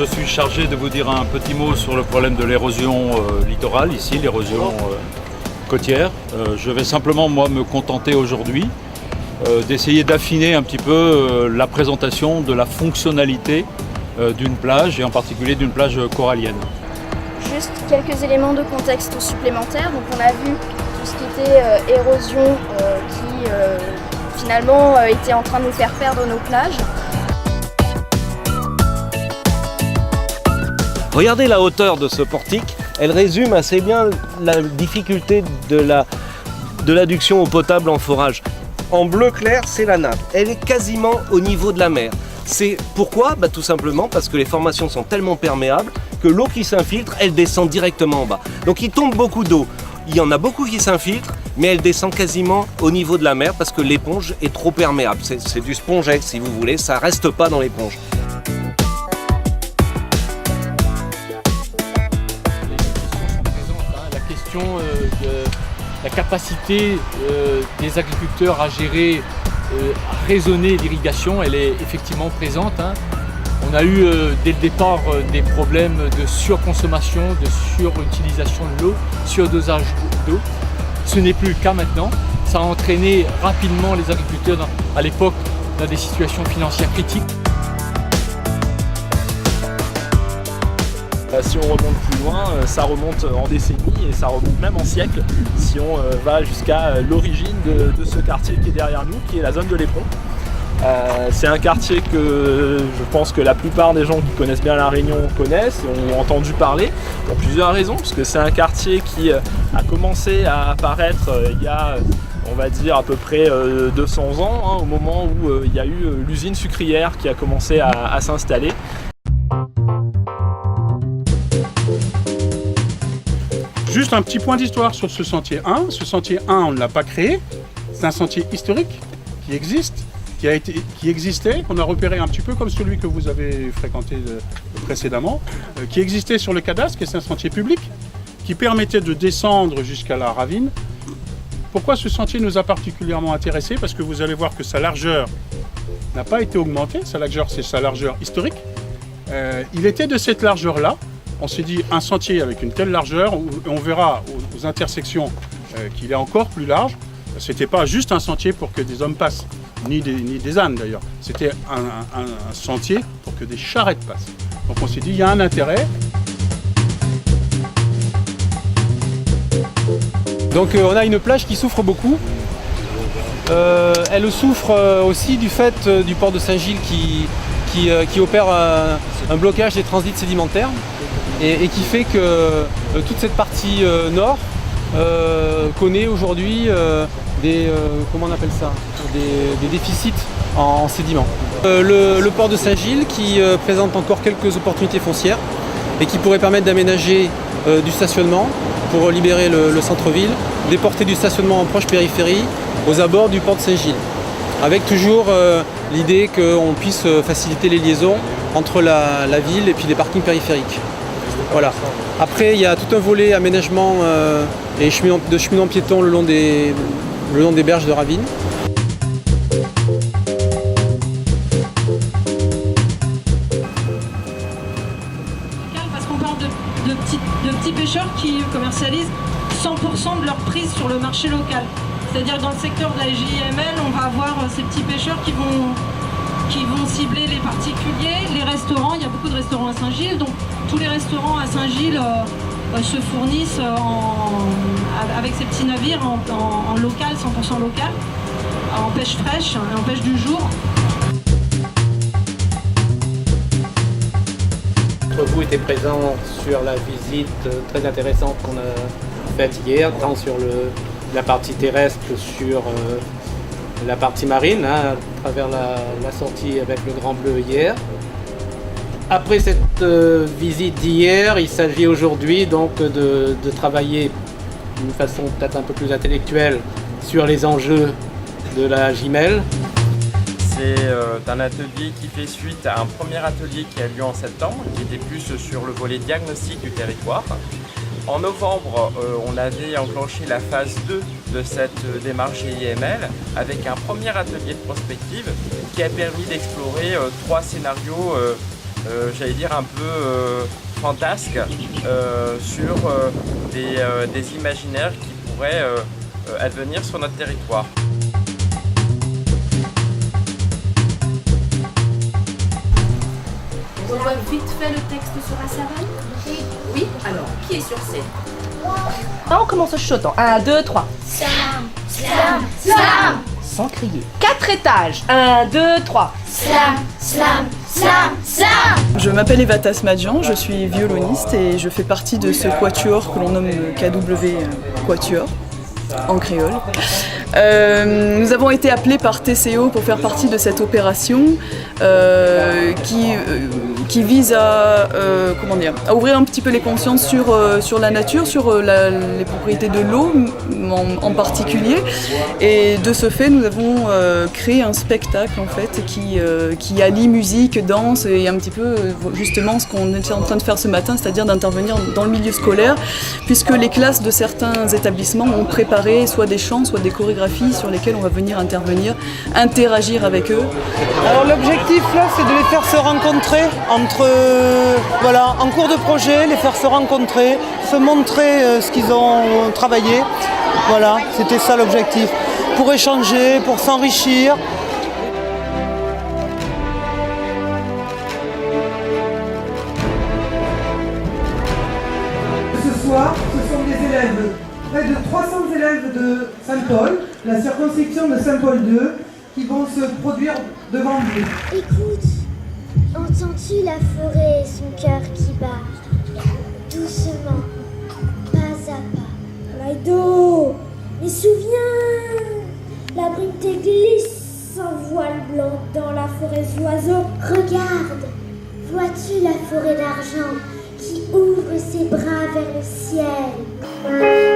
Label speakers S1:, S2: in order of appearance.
S1: je suis chargé de vous dire un petit mot sur le problème de l'érosion littorale, ici, l'érosion côtière. Je vais simplement, moi, me contenter aujourd'hui d'essayer d'affiner un petit peu la présentation de la fonctionnalité d'une plage, et en particulier d'une plage corallienne.
S2: Juste quelques éléments de contexte supplémentaires. Donc on a vu tout ce qui était érosion qui finalement était en train de nous faire perdre nos plages.
S3: Regardez la hauteur de ce portique, elle résume assez bien la difficulté de l'adduction eau potable en forage. En bleu clair, c'est la nappe, elle est quasiment au niveau de la mer. C'est pourquoi? Tout simplement parce que les formations sont tellement perméables que l'eau qui s'infiltre, elle descend directement en bas. Donc il tombe beaucoup d'eau. Il y en a beaucoup qui s'infiltrent, mais elle descend quasiment au niveau de la mer parce que l'éponge est trop perméable. C'est du spongex si vous voulez, ça reste pas dans l'éponge.
S4: De la capacité des agriculteurs à gérer, à raisonner l'irrigation, elle est effectivement présente. On a eu dès le départ des problèmes de surconsommation, de surutilisation de l'eau, surdosage d'eau. Ce n'est plus le cas maintenant. Ça a entraîné rapidement les agriculteurs à l'époque dans des situations financières critiques.
S5: Si on remonte plus loin, ça remonte en décennies et ça remonte même en siècles si on va jusqu'à l'origine de ce quartier qui est derrière nous, qui est la zone de l'Éperon. C'est un quartier que je pense que la plupart des gens qui connaissent bien La Réunion connaissent et ont entendu parler pour plusieurs raisons, parce que c'est un quartier qui a commencé à apparaître il y a, on va dire, à peu près 200 ans, au moment où il y a eu l'usine sucrière qui a commencé à s'installer.
S6: Juste un petit point d'histoire sur ce sentier 1. Ce sentier 1, on ne l'a pas créé. C'est un sentier historique qui existe, qui existait, qu'on a repéré un petit peu comme celui que vous avez fréquenté précédemment, qui existait sur le cadastre, et c'est un sentier public qui permettait de descendre jusqu'à la ravine. Pourquoi ce sentier nous a particulièrement intéressés? Parce que vous allez voir que sa largeur n'a pas été augmentée. Sa largeur, c'est sa largeur historique. Il était de cette largeur-là. On s'est dit un sentier avec une telle largeur, on verra aux intersections qu'il est encore plus large. C'était pas juste un sentier pour que des hommes passent, ni des ânes d'ailleurs. C'était un sentier pour que des charrettes passent. Donc on s'est dit il y a un intérêt.
S7: Donc on a une plage qui souffre beaucoup. Elle souffre aussi du fait du port de Saint-Gilles qui opère un blocage des transits sédimentaires. Et qui fait que toute cette partie nord connaît aujourd'hui comment on appelle ça, des déficits en sédiments. Le port de Saint-Gilles qui présente encore quelques opportunités foncières et qui pourrait permettre d'aménager du stationnement pour libérer le centre-ville, déporter du stationnement en proche périphérie aux abords du port de Saint-Gilles, avec toujours l'idée qu'on puisse faciliter les liaisons entre la ville et puis les parkings périphériques. Voilà. Après, il y a tout un volet aménagement et de cheminement piéton le long des berges de ravines.
S8: Parce qu'on parle de petits pêcheurs qui commercialisent 100% de leur prise sur le marché local. C'est-à-dire dans le secteur de la JML, on va avoir ces petits pêcheurs qui vont cibler les particuliers, les restaurants. Il y a beaucoup de restaurants à Saint-Gilles, donc tous les restaurants à Saint-Gilles se fournissent avec ces petits navires en local, 100% local, en pêche fraîche et en pêche du jour.
S9: Vous étiez présent sur la visite très intéressante qu'on a faite hier, tant sur la partie terrestre que sur la partie marine, à travers la sortie avec le Grand Bleu hier. Après cette visite d'hier, il s'agit aujourd'hui donc de travailler d'une façon peut-être un peu plus intellectuelle sur les enjeux de la JML.
S10: C'est un atelier qui fait suite à un premier atelier qui a lieu en septembre, qui était plus sur le volet diagnostic du territoire. En novembre, on avait enclenché la phase 2 de cette démarche JML avec un premier atelier de prospective qui a permis d'explorer 3 scénarios j'allais dire un peu fantasque, sur des imaginaires qui pourraient advenir sur notre territoire.
S11: On voit vite fait le texte sur la savane? Oui. Alors, qui est sur scène? On commence en chuchotant. 1, 2, 3.
S2: Slam, slam, slam.
S11: Sans crier. 4 étages. 1, 2, 3.
S2: Slam, slam, slam, slam.
S12: Je m'appelle Eva Tasmadian, je suis violoniste et je fais partie de ce quatuor que l'on nomme KW Quatuor en créole. Nous avons été appelés par TCO pour faire partie de cette opération qui vise à ouvrir un petit peu les consciences sur la nature, sur les propriétés de l'eau en particulier. Et de ce fait, nous avons créé un spectacle en fait qui allie musique, danse et un petit peu justement ce qu'on était en train de faire ce matin, c'est-à-dire d'intervenir dans le milieu scolaire, puisque les classes de certains établissements ont préparé soit des chants, soit des chorégraphies sur lesquelles on va venir intervenir, interagir avec eux.
S13: Alors l'objectif là, c'est de les faire se rencontrer en cours de projet, les faire se rencontrer, se montrer ce qu'ils ont travaillé. Voilà, c'était ça l'objectif. Pour échanger, pour s'enrichir.
S14: Ce soir, ce sont des élèves, près de 300 élèves de Saint-Paul, la circonscription de Saint-Paul II, qui vont se produire devant vous.
S15: Écoute, entends-tu la forêt et son cœur qui bat doucement, pas à pas? Maïdo, mais souviens, la brume te glisse sans voile blanc dans la forêt d'oiseaux. Regarde, vois-tu la forêt d'argent qui ouvre ses bras vers le ciel?